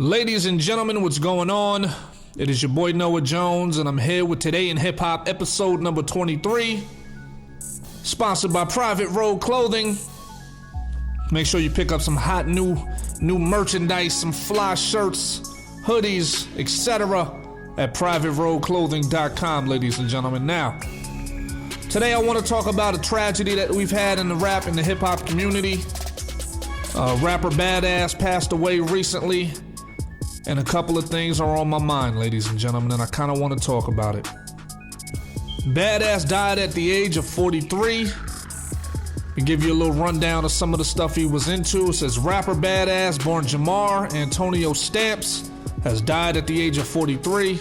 Ladies and gentlemen, what's going on? It is your boy Noah Jones, and I'm here with Today in Hip Hop episode number 23, sponsored by Private Road Clothing. Make sure you pick up some hot new merchandise, some fly shirts, hoodies, etc. at privateroadclothing.com, ladies and gentlemen. Now, today I want to talk about a tragedy that we've had in the rap and the hip hop community. Rapper Badazz passed away recently, and a couple of things are on my mind, ladies and gentlemen, and I kind of want to talk about it. Badazz died at the age of 43. To give you a little rundown of some of the stuff he was into, it says rapper Badazz, born Jamar Antonio Stamps, has died at the age of 43.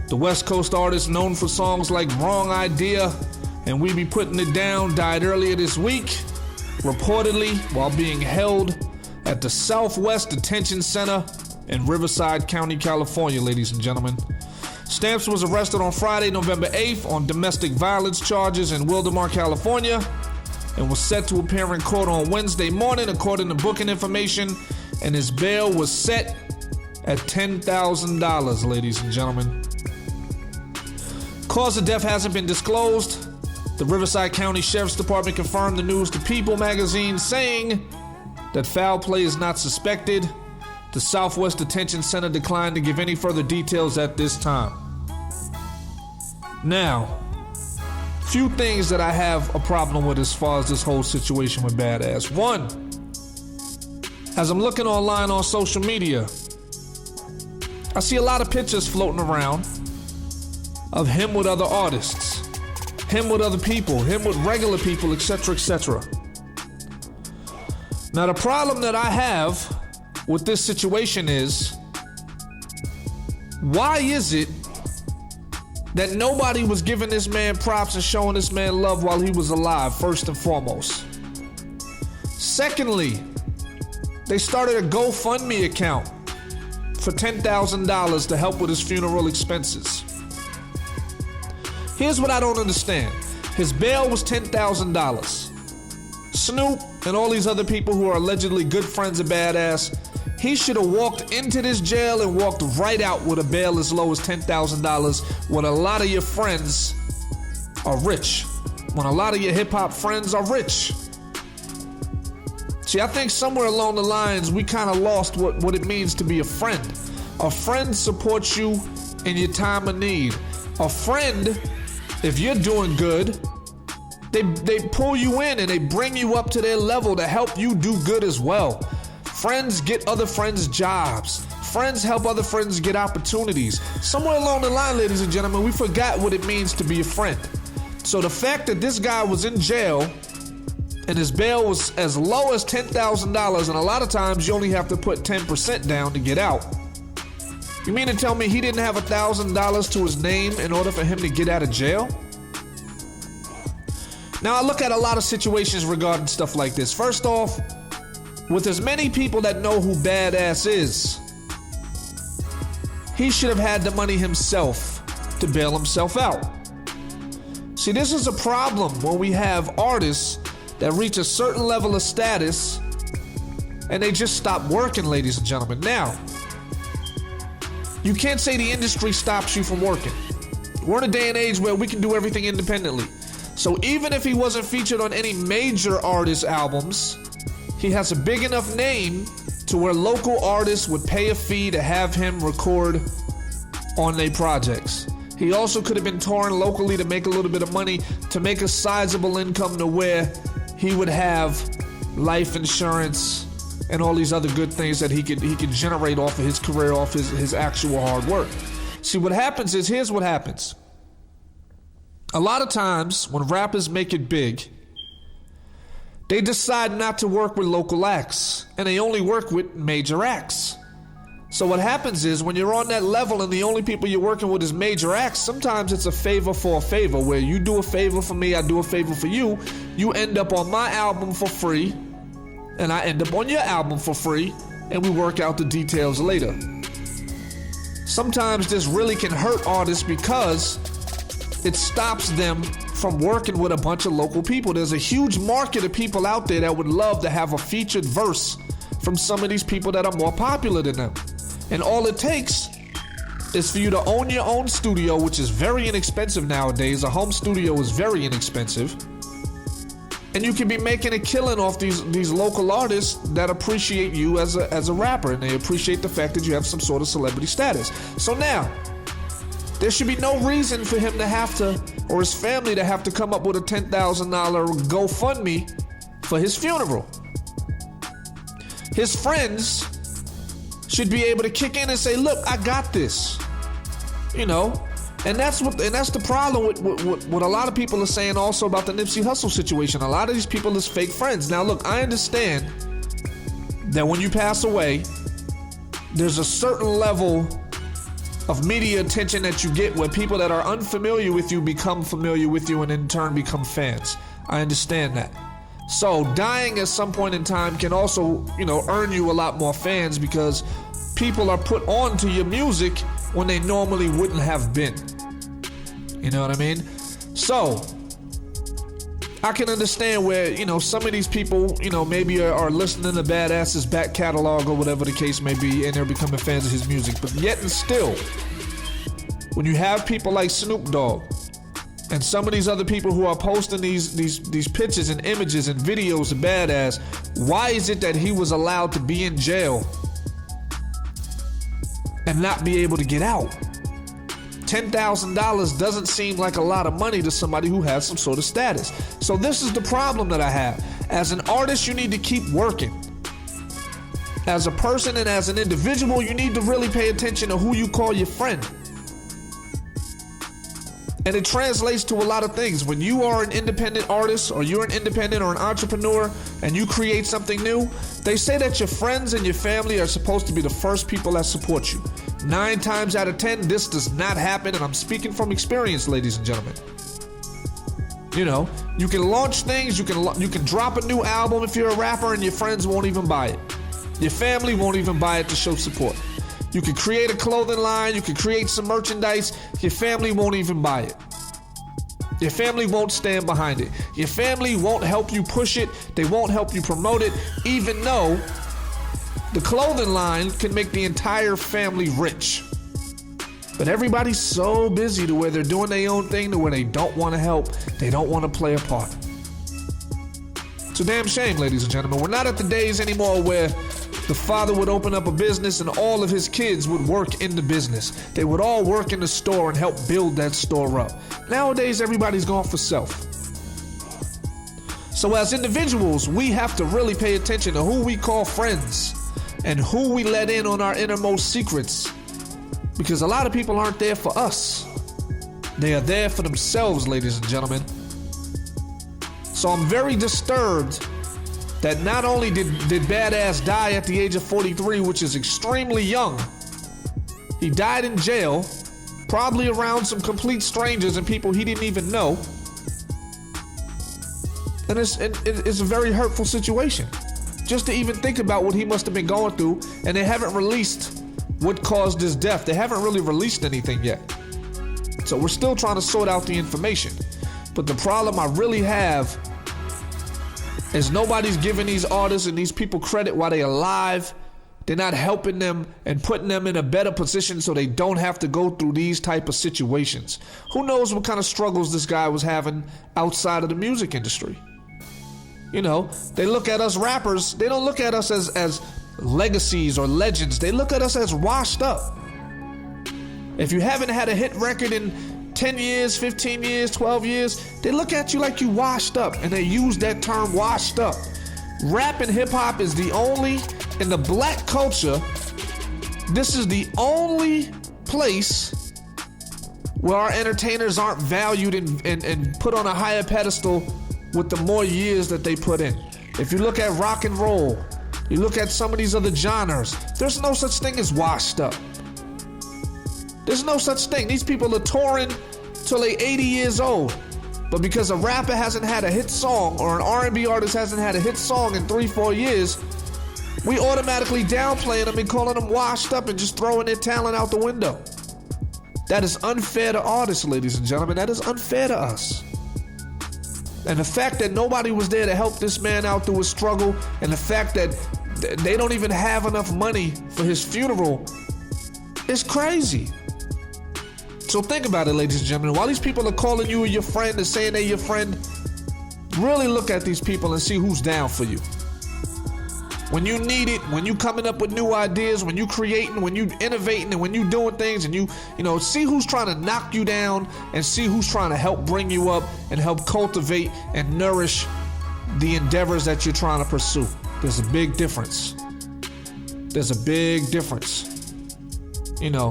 The West Coast artist known for songs like Wrong Idea and We Be Putting It Down died earlier this week, reportedly while being held at the Southwest Detention Center in Riverside County, California, ladies and gentlemen. Stamps was arrested on Friday, November 8th on domestic violence charges in Wildomar, California, and was set to appear in court on Wednesday morning, according to booking information, and his bail was set at $10,000, ladies and gentlemen. Cause of death hasn't been disclosed. The Riverside County Sheriff's Department confirmed the news to People magazine, saying that foul play is not suspected. The Southwest Detention Center declined to give any further details at this time. Now, few things that I have a problem with as far as this whole situation with Badazz. One, as I'm looking online on social media, I see a lot of pictures floating around of him with other artists, him with other people, him with regular people, etc., etc. Now, the problem that I have with this situation is, why is it that nobody was giving this man props and showing this man love while he was alive, first and foremost? Secondly, they started a GoFundMe account for $10,000 to help with his funeral expenses. Here's what I don't understand. His bail was $10,000. Snoop and all these other people who are allegedly good friends of Badazz, he should have walked into this jail and walked right out with a bail as low as $10,000 when a lot of your friends are rich. When a lot of your hip-hop friends are rich. See, I think somewhere along the lines, we kind of lost what it means to be a friend. A friend supports you in your time of need. A friend, if you're doing good, they pull you in and they bring you up to their level to help you do good as well. Friends get other friends jobs. Friends help other friends get opportunities. Somewhere along the line, ladies and gentlemen, we forgot what it means to be a friend. So the fact that this guy was in jail and his bail was as low as $10,000, and a lot of times you only have to put 10% down to get out. You mean to tell me he didn't have $1,000 to his name in order for him to get out of jail? Now, I look at a lot of situations regarding stuff like this. First off, with as many people that know who Badazz is, he should have had the money himself to bail himself out. See, this is a problem when we have artists that reach a certain level of status and they just stop working, ladies and gentlemen. Now, you can't say the industry stops you from working. We're in a day and age where we can do everything independently. So even if he wasn't featured on any major artist albums, he has a big enough name to where local artists would pay a fee to have him record on their projects. He also could have been touring locally to make a little bit of money, to make a sizable income to where he would have life insurance and all these other good things that he could generate off of his career, off his actual hard work. See, what happens is, here's what happens. A lot of times when rappers make it big, they decide not to work with local acts, and they only work with major acts. So what happens is, when you're on that level and the only people you're working with is major acts, sometimes it's a favor for a favor, where you do a favor for me, I do a favor for you. You end up on my album for free, and I end up on your album for free, and we work out the details later. Sometimes this really can hurt artists because it stops them from working with a bunch of local people. There's a huge market of people out there that would love to have a featured verse from some of these people that are more popular than them. And all it takes is for you to own your own studio, which is very inexpensive nowadays. A home studio is very inexpensive. And you can be making a killing off these local artists that appreciate you as a rapper, and they appreciate the fact that you have some sort of celebrity status. So now, there should be no reason for him to have to, or his family to have to come up with a $10,000 GoFundMe for his funeral. His friends should be able to kick in and say, look, I got this. You know? And that's the problem with what a lot of people are saying also about the Nipsey Hussle situation. A lot of these people is fake friends. Now look, I understand that when you pass away, there's a certain level of media attention that you get where people that are unfamiliar with you become familiar with you and in turn become fans. I understand that. So dying at some point in time can also, earn you a lot more fans because people are put on to your music when they normally wouldn't have been. You know what I mean? So I can understand where, some of these people, maybe are listening to Badazz's back catalog or whatever the case may be, and they're becoming fans of his music. But yet and still, when you have people like Snoop Dogg and some of these other people who are posting these pictures and images and videos of Badazz, why is it that he was allowed to be in jail and not be able to get out? $10,000 doesn't seem like a lot of money to somebody who has some sort of status. So this is the problem that I have. As an artist, you need to keep working. As a person and as an individual, you need to really pay attention to who you call your friend. And it translates to a lot of things. When you are an independent artist or you're an independent or an entrepreneur and you create something new, they say that your friends and your family are supposed to be the first people that support you. 9 times out of 10, this does not happen, and I'm speaking from experience, ladies and gentlemen. You can launch things, you can drop a new album if you're a rapper and your friends won't even buy it. Your family won't even buy it to show support. You can create a clothing line, you can create some merchandise, your family won't even buy it. Your family won't stand behind it. Your family won't help you push it, they won't help you promote it, even though the clothing line can make the entire family rich. But everybody's so busy to where they're doing their own thing to where they don't want to help, they don't want to play a part. It's a damn shame, ladies and gentlemen. We're not at the days anymore where the father would open up a business and all of his kids would work in the business. They would all work in the store and help build that store up. Nowadays, everybody's going for self. So as individuals, we have to really pay attention to who we call friends and who we let in on our innermost secrets. Because a lot of people aren't there for us. They are there for themselves, ladies and gentlemen. So I'm very disturbed that not only did Badazz die at the age of 43, which is extremely young, he died in jail, probably around some complete strangers and people he didn't even know. And it's a very hurtful situation. Just to even think about what he must have been going through, and they haven't released what caused his death. They haven't really released anything yet. So we're still trying to sort out the information. But the problem I really have is nobody's giving these artists and these people credit while they're alive. They're not helping them and putting them in a better position so they don't have to go through these type of situations. Who knows what kind of struggles this guy was having outside of the music industry? They look at us rappers, they don't look at us as legacies or legends. They look at us as washed up. If you haven't had a hit record in 10 years, 15 years, 12 years, they look at you like you washed up, and they use that term washed up. Rap and hip hop is the only, in the black culture, this is the only place where our entertainers aren't valued and put on a higher pedestal with the more years that they put in. If you look at rock and roll, you look at some of these other genres, there's no such thing as washed up. There's no such thing. These people are touring till they're 80 years old. But because a rapper hasn't had a hit song or an R&B artist hasn't had a hit song in 3-4 years, we automatically downplaying them and calling them washed up and just throwing their talent out the window. That is unfair to artists, ladies and gentlemen. That is unfair to us. And the fact that nobody was there to help this man out through his struggle, and the fact that they don't even have enough money for his funeral, It's crazy. So think about it, ladies and gentlemen. While these people are calling you your friend and saying they're your friend, really look at these people and see who's down for you. When you need it, when you coming up with new ideas, when you creating, when you innovating, and when you doing things, and you see who's trying to knock you down and see who's trying to help bring you up and help cultivate and nourish the endeavors that you're trying to pursue. There's a big difference. There's a big difference.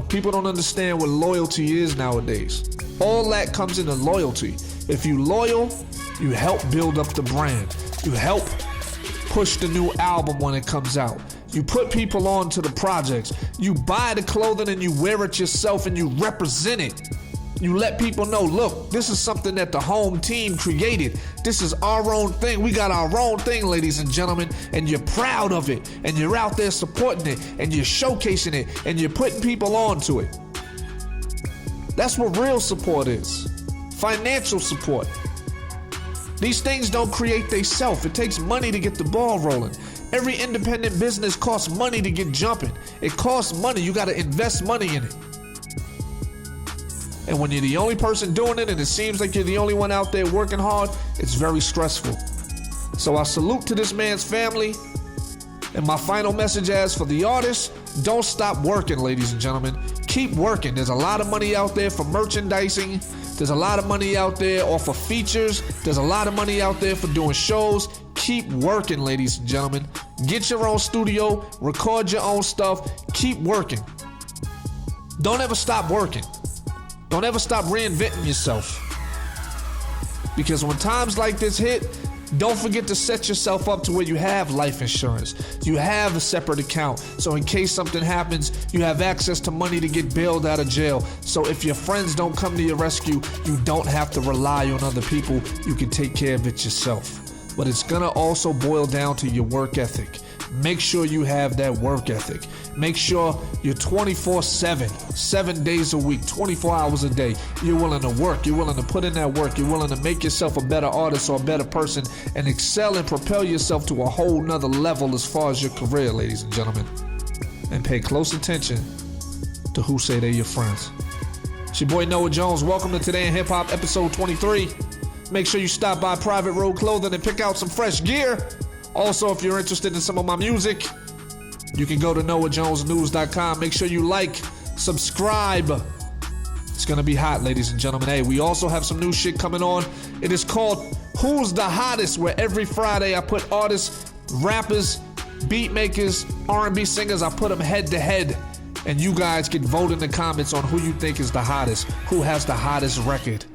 People don't understand what loyalty is nowadays. All that comes into loyalty. If you loyal, you help build up the brand. You help push the new album when it comes out. You put people on to the projects. You buy the clothing and you wear it yourself and you represent it. You let people know, look, this is something that the home team created. This is our own thing. We got our own thing, ladies and gentlemen, and you're proud of it, and you're out there supporting it, and you're showcasing it, and you're putting people on to it. That's what real support is. Financial support. These things don't create themselves. It takes money to get the ball rolling. Every independent business costs money to get jumping. It costs money. You got to invest money in it. And when you're the only person doing it and it seems like you're the only one out there working hard, it's very stressful. So I salute to this man's family. And my final message as for the artists, don't stop working, ladies and gentlemen. Keep working. There's a lot of money out there for merchandising. There's a lot of money out there off of features. There's a lot of money out there for doing shows. Keep working, ladies and gentlemen. Get your own studio. Record your own stuff. Keep working. Don't ever stop working. Don't ever stop reinventing yourself. Because when times like this hit, don't forget to set yourself up to where you have life insurance. You have a separate account. So in case something happens, you have access to money to get bailed out of jail. So if your friends don't come to your rescue, you don't have to rely on other people. You can take care of it yourself. But it's gonna also boil down to your work ethic. Make sure you have that work ethic. Make sure you're 24/7, 7 days a week, 24 hours a day. You're willing to work. You're willing to put in that work. You're willing to make yourself a better artist or a better person and excel and propel yourself to a whole nother level as far as your career, ladies and gentlemen. And pay close attention to who say they're your friends. It's your boy Noah Jones. Welcome to Today in Hip Hop, episode 23. Make sure you stop by Private Road Clothing and pick out some fresh gear. Also, if you're interested in some of my music, you can go to noahjonesnews.com. Make sure you like, subscribe. It's going to be hot, ladies and gentlemen. Hey, we also have some new shit coming on. It is called Who's the Hottest, where every Friday I put artists, rappers, beat makers, R&B singers, I put them head to head. And you guys can vote in the comments on who you think is the hottest, who has the hottest record.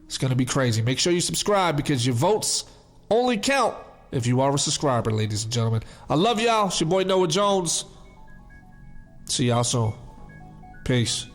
It's going to be crazy. Make sure you subscribe because your votes only count if you are a subscriber, ladies and gentlemen. I love y'all. It's your boy Noah Jones. See y'all soon. Peace.